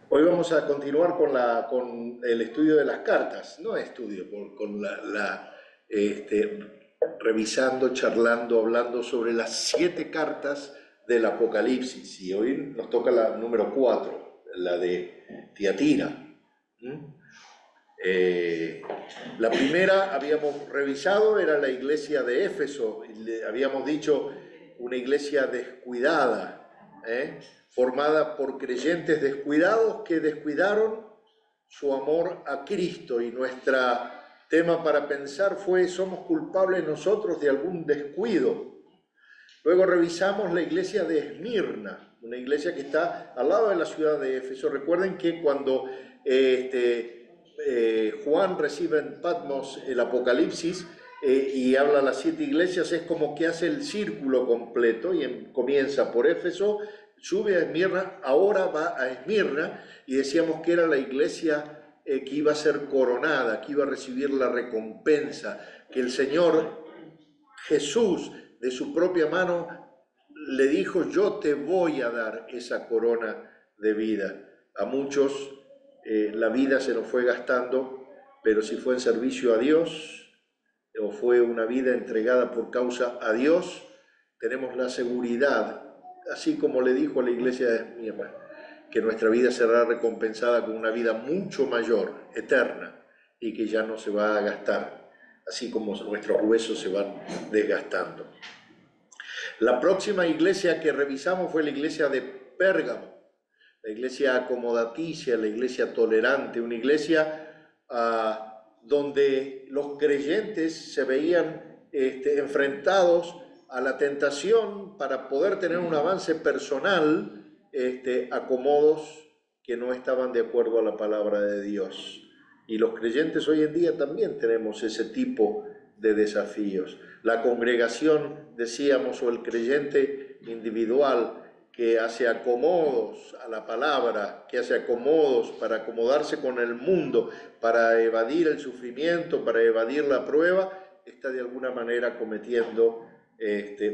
Hoy vamos a continuar con el estudio de las cartas, no estudio, con revisando, charlando, hablando sobre las 7 cartas del Apocalipsis. Y hoy nos toca la número 4, la de Tiatira. ¿Mm? Eh, la primera habíamos revisado, era la iglesia de Éfeso, y habíamos dicho una iglesia descuidada, formada por creyentes descuidados que descuidaron su amor a Cristo, y nuestro tema para pensar fue: ¿somos culpables nosotros de algún descuido? Luego revisamos la iglesia de Esmirna, una iglesia que está al lado de la ciudad de Éfeso. Recuerden que cuando Juan recibe en Patmos el Apocalipsis y habla a las 7 iglesias, es como que hace el círculo completo y comienza por Éfeso, sube a Esmirna, ahora va a Esmirna, y decíamos que era la iglesia que iba a ser coronada, que iba a recibir la recompensa, que el Señor Jesús de su propia mano le dijo: yo te voy a dar esa corona de vida. A muchos la vida se nos fue gastando, pero si fue en servicio a Dios o fue una vida entregada por causa a Dios, tenemos la seguridad, así como le dijo a la iglesia de Esmirna, que nuestra vida será recompensada con una vida mucho mayor, eterna, y que ya no se va a gastar, así como nuestros huesos se van desgastando. La próxima iglesia que revisamos fue la iglesia de Pérgamo, la iglesia acomodaticia, la iglesia tolerante, una iglesia donde los creyentes se veían enfrentados a la tentación para poder tener un avance personal, acomodos que no estaban de acuerdo a la palabra de Dios. Y los creyentes hoy en día también tenemos ese tipo de desafíos. La congregación, decíamos, o el creyente individual que hace acomodos a la palabra, que hace acomodos para acomodarse con el mundo, para evadir el sufrimiento, para evadir la prueba, está de alguna manera cometiendo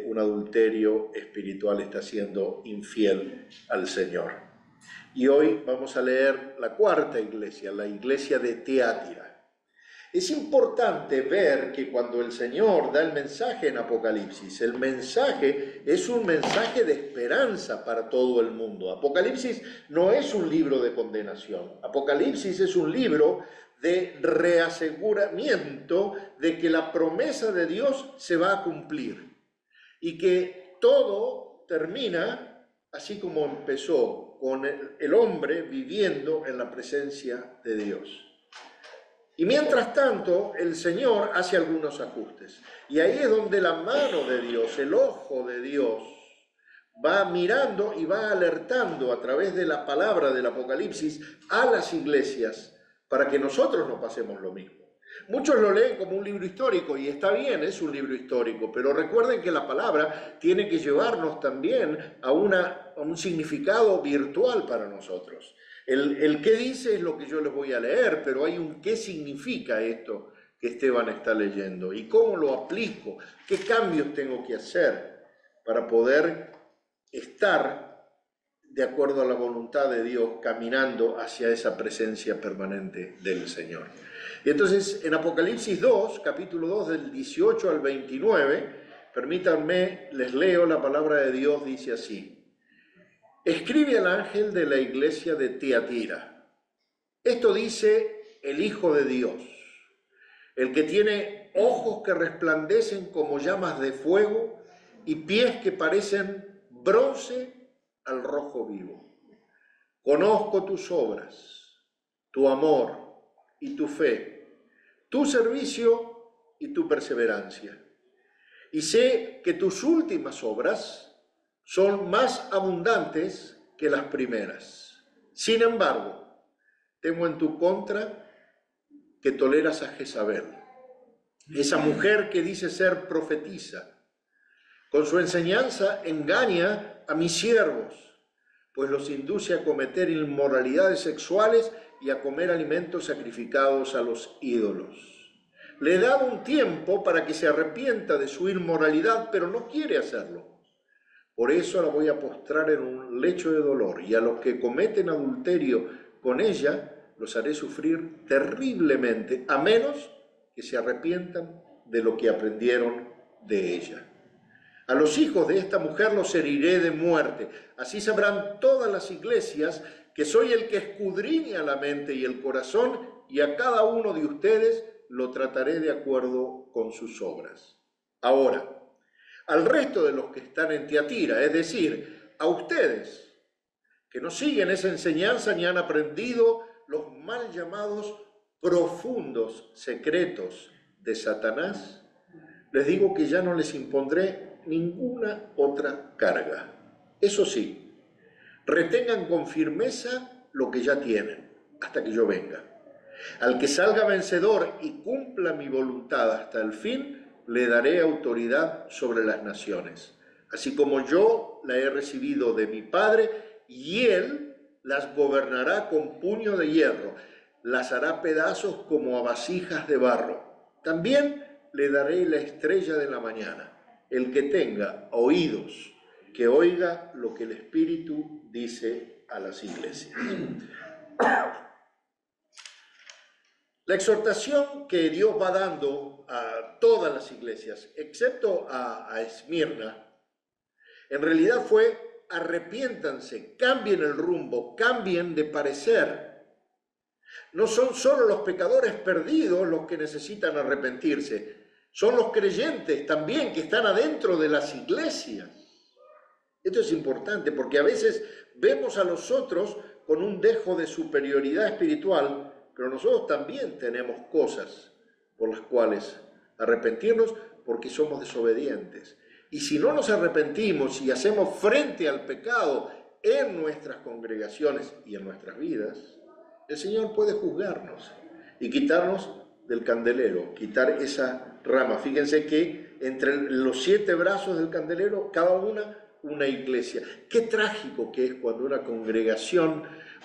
un adulterio espiritual, está siendo infiel al Señor. Y hoy vamos a leer la cuarta iglesia, la iglesia de Tiatira. Es importante ver que cuando el Señor da el mensaje en Apocalipsis, el mensaje es un mensaje de esperanza para todo el mundo. Apocalipsis no es un libro de condenación. Apocalipsis es un libro de reaseguramiento de que la promesa de Dios se va a cumplir y que todo termina así como empezó, con el hombre viviendo en la presencia de Dios. Y mientras tanto, el Señor hace algunos ajustes. Y ahí es donde la mano de Dios, el ojo de Dios, va mirando y va alertando a través de la palabra del Apocalipsis a las iglesias para que nosotros no pasemos lo mismo. Muchos lo leen como un libro histórico, y está bien, es un libro histórico, pero recuerden que la palabra tiene que llevarnos también a un significado virtual para nosotros. El qué dice es lo que yo les voy a leer, pero hay un qué significa esto que Esteban está leyendo y cómo lo aplico, qué cambios tengo que hacer para poder estar de acuerdo a la voluntad de Dios, caminando hacia esa presencia permanente del Señor. Y entonces en Apocalipsis 2, capítulo 2, del 18 al 29, permítanme, les leo la palabra de Dios, dice así: escribe al ángel de la iglesia de Tiatira. Esto dice el Hijo de Dios, el que tiene ojos que resplandecen como llamas de fuego y pies que parecen bronce al rojo vivo. Conozco tus obras, tu amor y tu fe, tu servicio y tu perseverancia. Y sé que tus últimas obras son más abundantes que las primeras. Sin embargo, tengo en tu contra que toleras a Jezabel, esa mujer que dice ser profetisa. Con su enseñanza engaña a mis siervos, pues los induce a cometer inmoralidades sexuales y a comer alimentos sacrificados a los ídolos. Le he dado un tiempo para que se arrepienta de su inmoralidad, pero no quiere hacerlo. Por eso la voy a postrar en un lecho de dolor, y a los que cometen adulterio con ella los haré sufrir terriblemente, a menos que se arrepientan de lo que aprendieron de ella. A los hijos de esta mujer los heriré de muerte. Así sabrán todas las iglesias que soy el que escudriña la mente y el corazón, y a cada uno de ustedes lo trataré de acuerdo con sus obras. Ahora, al resto de los que están en Tiatira, es decir, a ustedes, que no siguen esa enseñanza ni han aprendido los mal llamados profundos secretos de Satanás, les digo que ya no les impondré ninguna otra carga. Eso sí, retengan con firmeza lo que ya tienen, hasta que yo venga. Al que salga vencedor y cumpla mi voluntad hasta el fin, le daré autoridad sobre las naciones, así como yo la he recibido de mi Padre, y él las gobernará con puño de hierro, las hará pedazos como a vasijas de barro. También le daré la estrella de la mañana. El que tenga oídos, que oiga lo que el Espíritu dice a las iglesias. La exhortación que Dios va dando a todas las iglesias, excepto a Esmirna, en realidad fue: arrepiéntanse, cambien el rumbo, cambien de parecer. No son solo los pecadores perdidos los que necesitan arrepentirse, son los creyentes también que están adentro de las iglesias. Esto es importante porque a veces vemos a los otros con un dejo de superioridad espiritual, pero nosotros también tenemos cosas por las cuales arrepentirnos porque somos desobedientes. Y si no nos arrepentimos y hacemos frente al pecado en nuestras congregaciones y en nuestras vidas, el Señor puede juzgarnos y quitarnos del candelero, quitar esa rama. Fíjense que entre los 7 brazos del candelero, cada una iglesia. Qué trágico que es cuando una congregación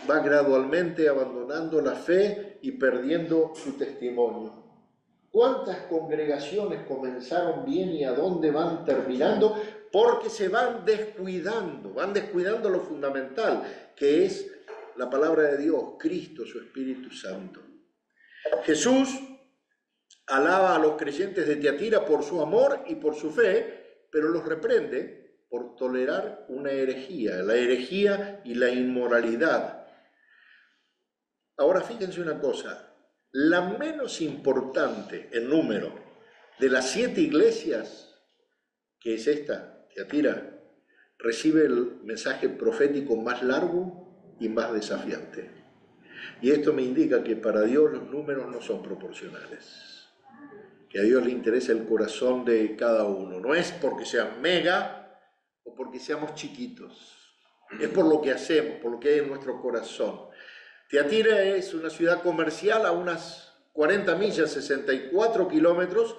va gradualmente abandonando la fe y perdiendo su testimonio. ¿Cuántas congregaciones comenzaron bien y a dónde van terminando? Porque se van descuidando lo fundamental, que es la palabra de Dios, Cristo, su Espíritu Santo. Jesús alaba a los creyentes de Tiatira por su amor y por su fe, pero los reprende por tolerar una herejía, la herejía y la inmoralidad. Ahora fíjense una cosa, la menos importante en número de las 7 iglesias, que es esta, Tiatira, recibe el mensaje profético más largo y más desafiante. Y esto me indica que para Dios los números no son proporcionales, que a Dios le interesa el corazón de cada uno. No es porque sean mega o porque seamos chiquitos, es por lo que hacemos, por lo que hay en nuestro corazón. Tiatira es una ciudad comercial a unas 40 millas, 64 kilómetros,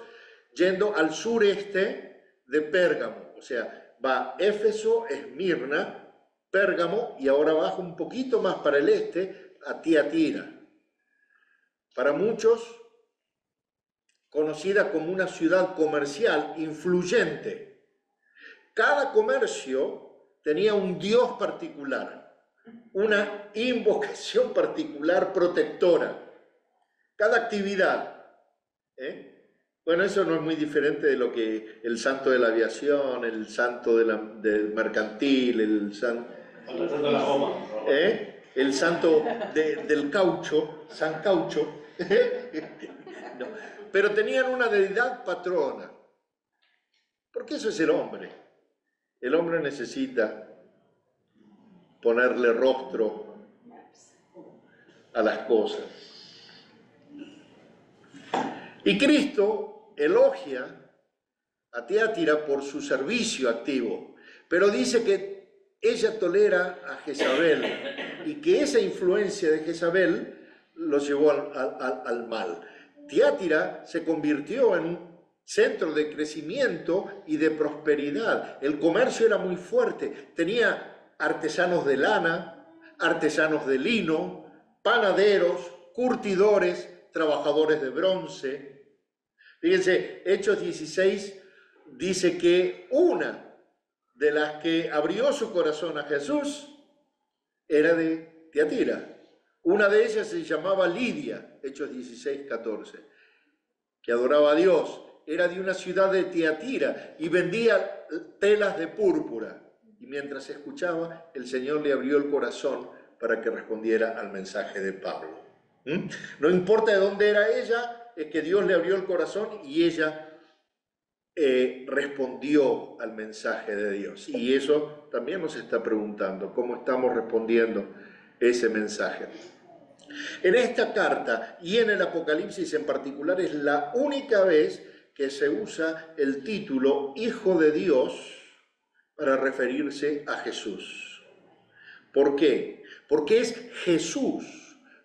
yendo al sureste de Pérgamo. O sea, va Éfeso, Esmirna, Pérgamo, y ahora baja un poquito más para el este a Tiatira. Para muchos, conocida como una ciudad comercial influyente. Cada comercio tenía un dios particular, una invocación particular protectora. Cada actividad, bueno, eso no es muy diferente de lo que el santo de la aviación, el santo del mercantil, el santo de la goma, el santo del caucho, San Caucho. No, pero tenían una deidad patrona, porque eso es el hombre. El hombre necesita ponerle rostro a las cosas. Y Cristo elogia a Tiatira por su servicio activo, pero dice que ella tolera a Jezabel y que esa influencia de Jezabel los llevó al mal. Tiatira se convirtió en un centro de crecimiento y de prosperidad. El comercio era muy fuerte, tenía artesanos de lana, artesanos de lino, panaderos, curtidores, trabajadores de bronce. Fíjense, Hechos 16 dice que una de las que abrió su corazón a Jesús era de Tiatira, Una de ellas se llamaba Lidia, Hechos 16, 14, que adoraba a Dios. Era de una ciudad de Tiatira y vendía telas de púrpura. Y mientras escuchaba, el Señor le abrió el corazón para que respondiera al mensaje de Pablo. No importa de dónde era ella, es que Dios le abrió el corazón y ella respondió al mensaje de Dios. Y eso también nos está preguntando, ¿cómo estamos respondiendo ese mensaje? En esta carta y en el Apocalipsis en particular es la única vez que se usa el título Hijo de Dios para referirse a Jesús. ¿Por qué? Porque es Jesús,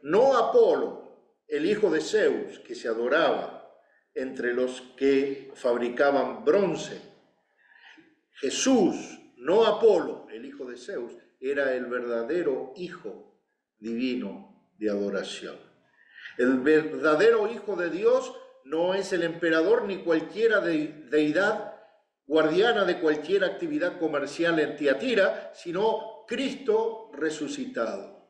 no Apolo, el hijo de Zeus, que se adoraba entre los que fabricaban bronce. Jesús, no Apolo, el hijo de Zeus, era el verdadero Hijo divino de adoración. El verdadero Hijo de Dios no es el emperador ni cualquiera deidad guardiana de cualquier actividad comercial en Tiatira, sino Cristo resucitado.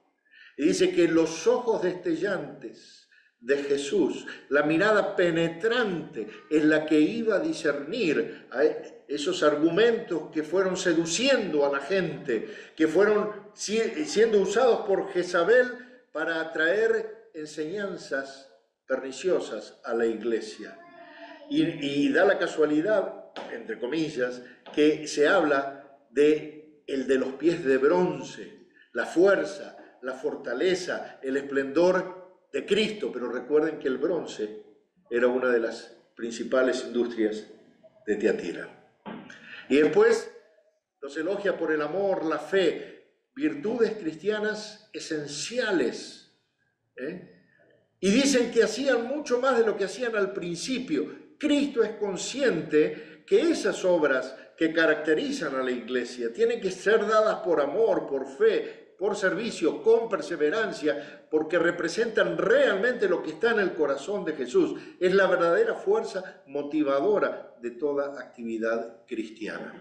Y dice que los ojos destellantes de Jesús, la mirada penetrante es la que iba a discernir a esos argumentos que fueron seduciendo a la gente, que fueron siendo usados por Jezabel para atraer enseñanzas perniciosas a la iglesia. Y da la casualidad, entre comillas, que se habla de el de los pies de bronce, la fuerza, la fortaleza, el esplendor de Cristo, pero recuerden que el bronce era una de las principales industrias de Tiatira. Y después los elogia por el amor, la fe, virtudes cristianas esenciales, y dicen que hacían mucho más de lo que hacían al principio. Cristo es consciente que esas obras que caracterizan a la iglesia tienen que ser dadas por amor, por fe, por servicio, con perseverancia, porque representan realmente lo que está en el corazón de Jesús. Es la verdadera fuerza motivadora de toda actividad cristiana.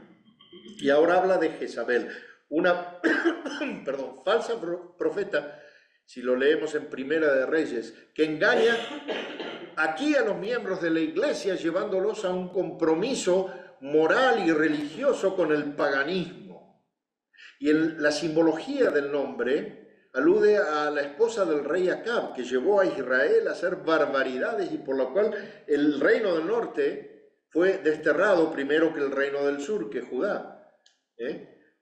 Y ahora habla de Jezabel, una falsa profeta, si lo leemos en Primera de Reyes, que engaña aquí a los miembros de la iglesia llevándolos a un compromiso moral y religioso con el paganismo. Y la simbología del nombre alude a la esposa del rey Acab, que llevó a Israel a hacer barbaridades y por lo cual el reino del norte fue desterrado primero que el reino del sur, que es Judá.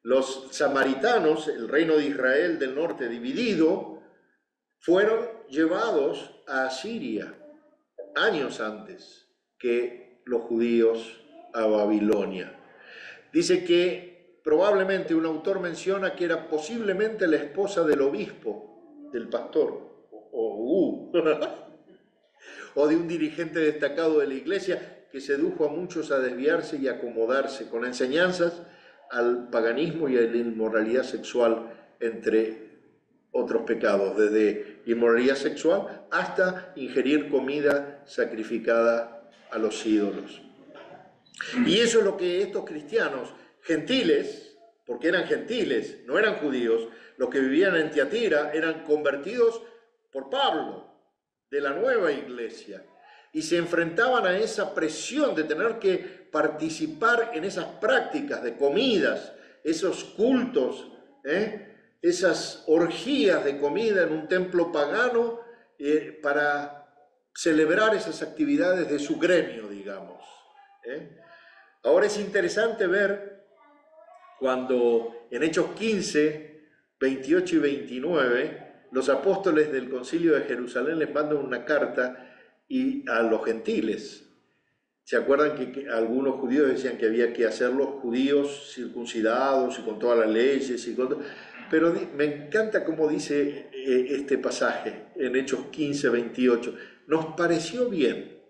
Los samaritanos, el reino de Israel del norte dividido, fueron llevados a Asiria años antes que los judíos a Babilonia. Dice que probablemente un autor menciona que era posiblemente la esposa del obispo, del pastor, o de un dirigente destacado de la iglesia que sedujo a muchos a desviarse y acomodarse con enseñanzas al paganismo y a la inmoralidad sexual, entre otros pecados, desde inmoralidad sexual hasta ingerir comida sacrificada a los ídolos. Y eso es lo que estos cristianos gentiles, porque eran gentiles, no eran judíos, los que vivían en Tiatira eran convertidos por Pablo, de la nueva iglesia, y se enfrentaban a esa presión de tener que participar en esas prácticas de comidas, esos cultos, esas orgías de comida en un templo pagano para celebrar esas actividades de su gremio, digamos. Ahora es interesante ver cuando en Hechos 15, 28 y 29, los apóstoles del Concilio de Jerusalén les mandan una carta a los gentiles. ¿Se acuerdan que algunos judíos decían que había que hacer los judíos circuncidados y con todas las leyes? Pero me encanta cómo dice este pasaje en Hechos 15, 28. Nos pareció bien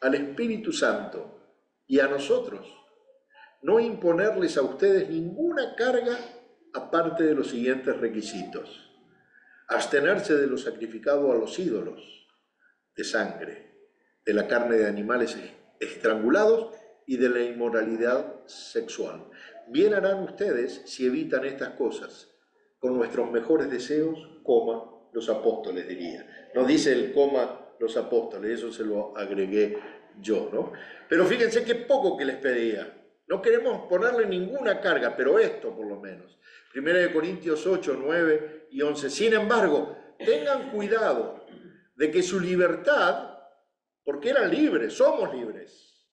al Espíritu Santo y a nosotros no imponerles a ustedes ninguna carga aparte de los siguientes requisitos: abstenerse de lo sacrificado a los ídolos, de sangre, de la carne de animales estrangulados y de la inmoralidad sexual. Bien harán ustedes si evitan estas cosas. Con nuestros mejores deseos, los apóstoles, diría. No dice el coma los apóstoles, eso se lo agregué yo, ¿no? Pero fíjense qué poco que les pedía. No queremos ponerle ninguna carga, pero esto por lo menos. 1 Corintios 8, 9 y 11. Sin embargo, tengan cuidado de que su libertad, porque eran libres, somos libres,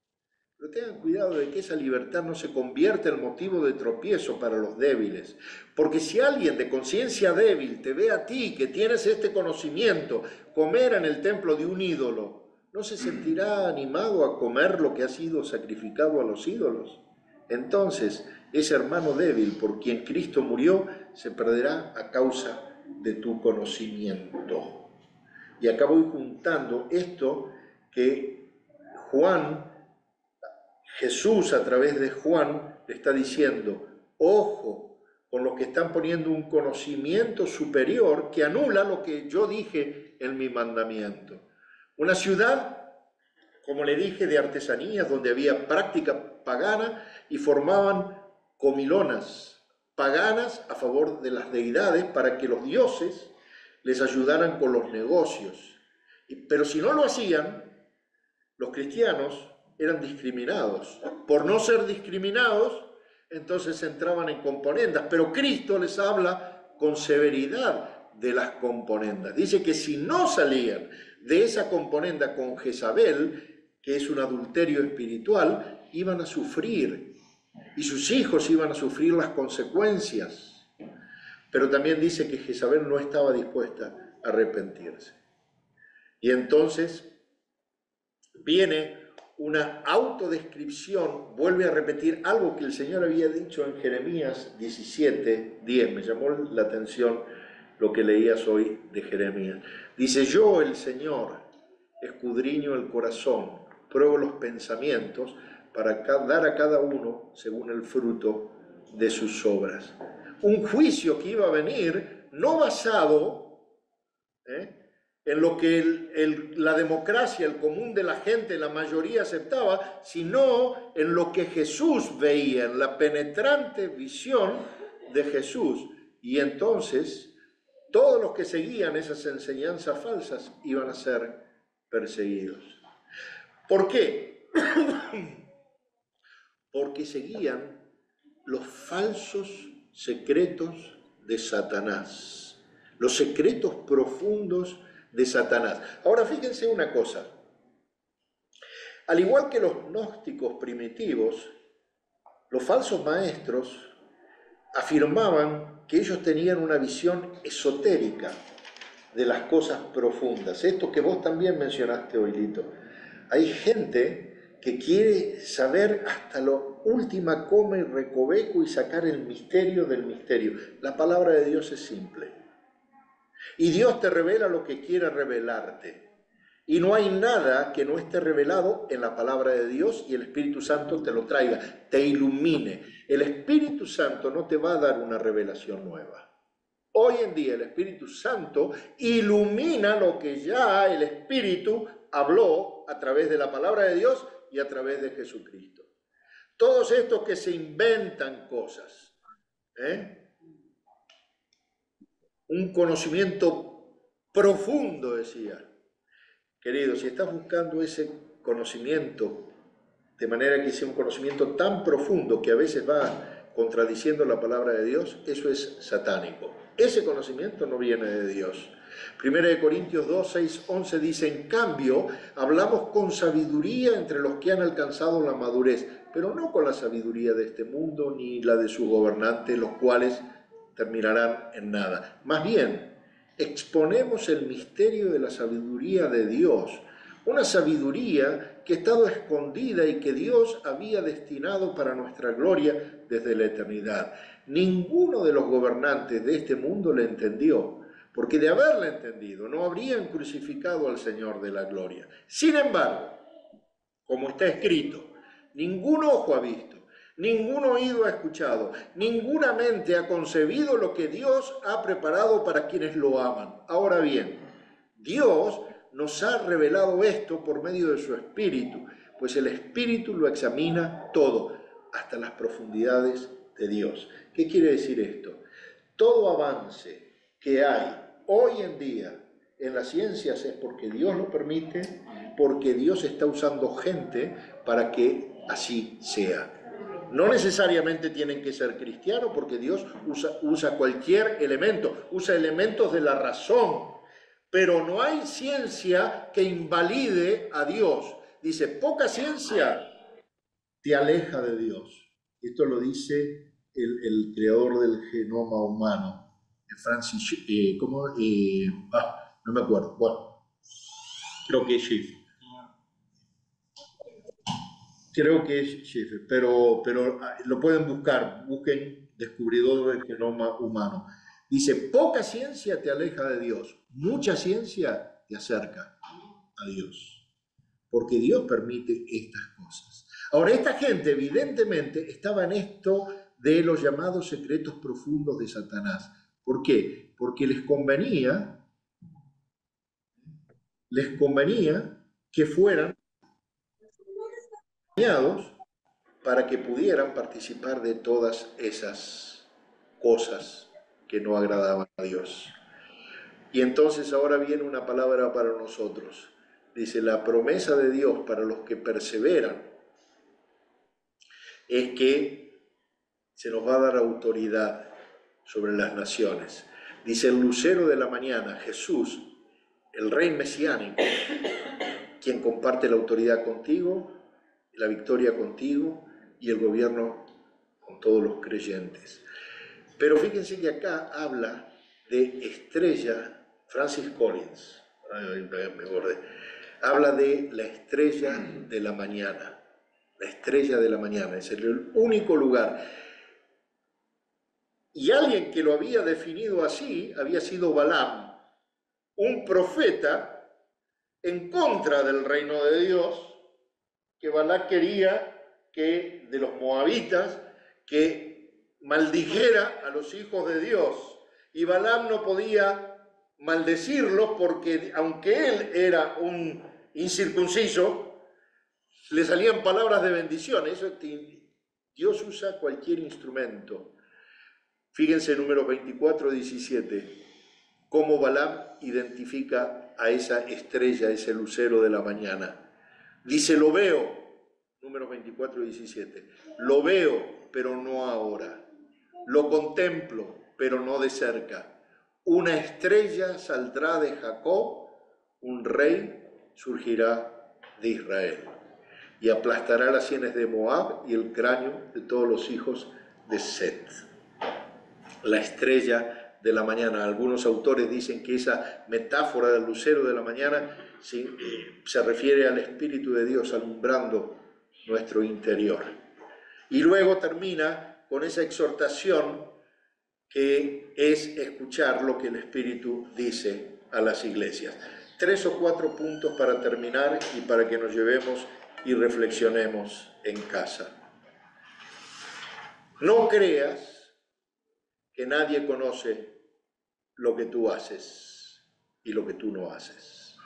pero tengan cuidado de que esa libertad no se convierta en motivo de tropiezo para los débiles. Porque si alguien de conciencia débil te ve a ti, que tienes este conocimiento, comer en el templo de un ídolo, ¿no se sentirá animado a comer lo que ha sido sacrificado a los ídolos? Entonces, ese hermano débil por quien Cristo murió se perderá a causa de tu conocimiento. Y acá voy juntando esto que Jesús a través de Juan le está diciendo, ojo con los que están poniendo un conocimiento superior que anula lo que yo dije en mi mandamiento. Una ciudad, como le dije, de artesanías, donde había práctica pagana y formaban comilonas paganas a favor de las deidades para que los dioses les ayudaran con los negocios. Pero si no lo hacían, los cristianos eran discriminados. Por no ser discriminados, entonces entraban en componendas, pero Cristo les habla con severidad de las componendas. Dice que si no salían de esa componenda con Jezabel, que es un adulterio espiritual, iban a sufrir, y sus hijos iban a sufrir las consecuencias. Pero también dice que Jezabel no estaba dispuesta a arrepentirse. Y entonces viene una autodescripción, vuelve a repetir algo que el Señor había dicho en Jeremías 17:10. Me llamó la atención lo que leías hoy de Jeremías. Dice, yo, el Señor, escudriño el corazón, pruebo los pensamientos para dar a cada uno según el fruto de sus obras. Un juicio que iba a venir no basado en lo que la democracia, el común de la gente, la mayoría aceptaba, sino en lo que Jesús veía, en la penetrante visión de Jesús. Y entonces, todos los que seguían esas enseñanzas falsas iban a ser perseguidos. ¿Por qué? Porque seguían los falsos secretos de Satanás, los secretos profundos de Satanás. Ahora fíjense una cosa, al igual que los gnósticos primitivos, los falsos maestros afirmaban que ellos tenían una visión esotérica de las cosas profundas. Esto que vos también mencionaste hoy, Lito. Hay gente que quiere saber hasta lo última coma y recoveco y sacar el misterio del misterio. La palabra de Dios es simple. Y Dios te revela lo que quiere revelarte. Y no hay nada que no esté revelado en la palabra de Dios y el Espíritu Santo te lo traiga, te ilumine. El Espíritu Santo no te va a dar una revelación nueva. Hoy en día el Espíritu Santo ilumina lo que ya el Espíritu habló a través de la palabra de Dios y a través de Jesucristo. Todos estos que se inventan cosas, un conocimiento profundo, decía. Querido, si estás buscando ese conocimiento, de manera que sea un conocimiento tan profundo que a veces va contradiciendo la palabra de Dios, eso es satánico. Ese conocimiento no viene de Dios. 1 Corintios 2, 6, 11 dice, en cambio, hablamos con sabiduría entre los que han alcanzado la madurez, pero no con la sabiduría de este mundo ni la de sus gobernantes, los cuales terminarán en nada. Más bien, exponemos el misterio de la sabiduría de Dios, una sabiduría que ha estado escondida y que Dios había destinado para nuestra gloria desde la eternidad. Ninguno de los gobernantes de este mundo la entendió, porque de haberla entendido no habrían crucificado al Señor de la gloria. Sin embargo, como está escrito, ningún ojo ha visto, ningún oído ha escuchado, ninguna mente ha concebido lo que Dios ha preparado para quienes lo aman. Ahora bien, Dios nos ha revelado esto por medio de su Espíritu, pues el Espíritu lo examina todo, hasta las profundidades de Dios. ¿Qué quiere decir esto? Todo avance que hay hoy en día en las ciencias es porque Dios lo permite, porque Dios está usando gente para que así sea. No necesariamente tienen que ser cristianos, porque Dios usa cualquier elemento, usa elementos de la razón, pero no hay ciencia que invalide a Dios. Dice, poca ciencia te aleja de Dios. Esto lo dice el creador del genoma humano, Francis, ¿cómo? No me acuerdo. Bueno, creo que es Schiff. Creo que es Schiff, pero lo pueden buscar. Busquen descubridor del genoma humano. Dice, poca ciencia te aleja de Dios, mucha ciencia te acerca a Dios, porque Dios permite estas cosas. Ahora, esta gente evidentemente estaba en esto de los llamados secretos profundos de Satanás. ¿Por qué? Porque les convenía que fueran engañados para que pudieran participar de todas esas cosas que no agradaban a Dios. Y entonces ahora viene una palabra para nosotros. Dice, la promesa de Dios para los que perseveran es que se nos va a dar autoridad sobre las naciones. Dice el lucero de la mañana, Jesús, el rey mesiánico, quien comparte la autoridad contigo, la victoria contigo y el gobierno con todos los creyentes. Pero fíjense que acá habla de estrella, Francis Collins, habla de la estrella de la mañana. La estrella de la mañana, es el único lugar. Y alguien que lo había definido así había sido Balaam, un profeta en contra del reino de Dios, que Balac quería que de los moabitas, que maldijera a los hijos de Dios. Y Balaam no podía maldecirlos porque, aunque él era un incircunciso, le salían palabras de bendición. Dios usa cualquier instrumento. Fíjense en número 24, 17, cómo Balaam identifica a esa estrella, ese lucero de la mañana. Dice, lo veo, números 24 y 17, lo veo, pero no ahora. Lo contemplo, pero no de cerca. Una estrella saldrá de Jacob, un rey surgirá de Israel. Y aplastará las sienes de Moab y el cráneo de todos los hijos de Set. La estrella de la mañana. Algunos autores dicen que esa metáfora del lucero de la mañana se refiere al Espíritu de Dios alumbrando nuestro interior. Y luego termina con esa exhortación que es escuchar lo que el Espíritu dice a las iglesias. 3 o 4 puntos para terminar y para que nos llevemos y reflexionemos en casa. No creas que nadie conoce lo que tú haces y lo que tú no haces.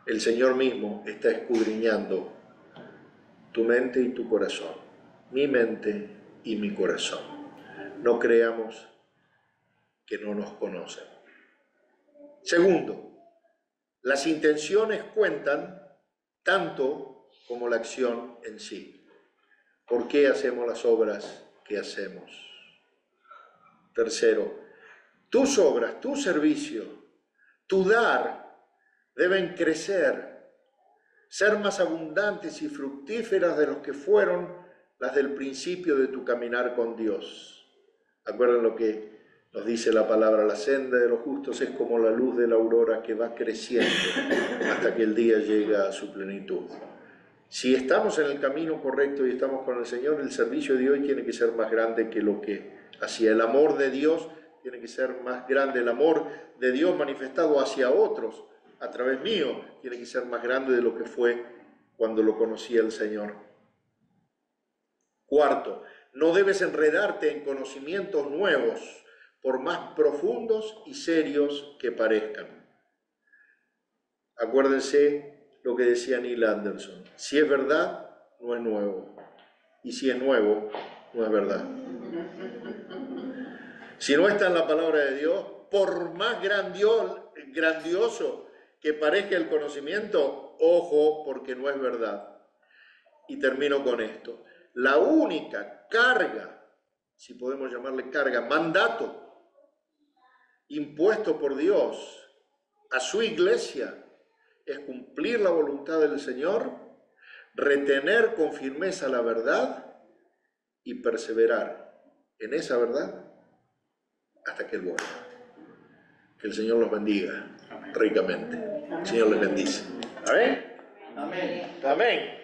El Señor mismo está escudriñando tu mente y tu corazón, mi mente y mi corazón. No creamos que no nos conocen. Segundo, las intenciones cuentan tanto como la acción en sí. ¿Por qué hacemos las obras que hacemos? Tercero, tus obras, tu servicio, tu dar deben crecer, ser más abundantes y fructíferas de los que fueron las del principio de tu caminar con Dios. ¿Acuerdan lo que nos dice la palabra? La senda de los justos es como la luz de la aurora que va creciendo hasta que el día llega a su plenitud. Si estamos en el camino correcto y estamos con el Señor, el servicio de hoy tiene que ser más grande que lo que hacía. El amor de Dios tiene que ser más grande. El amor de Dios manifestado hacia otros a través mío tiene que ser más grande de lo que fue cuando lo conocía el Señor. Cuarto, no debes enredarte en conocimientos nuevos, por más profundos y serios que parezcan. Acuérdense lo que decía Neil Anderson: si es verdad, no es nuevo, y si es nuevo, no es verdad. Si no está en la palabra de Dios, por más grandioso que parezca el conocimiento, ojo, porque no es verdad. Y termino con esto. La única carga, si podemos llamarle carga, mandato, impuesto por Dios a su iglesia, es cumplir la voluntad del Señor, retener con firmeza la verdad y perseverar en esa verdad hasta que Él vuelva. Que el Señor los bendiga ricamente. El Señor les bendice. ¿Amén? Amén. Amén.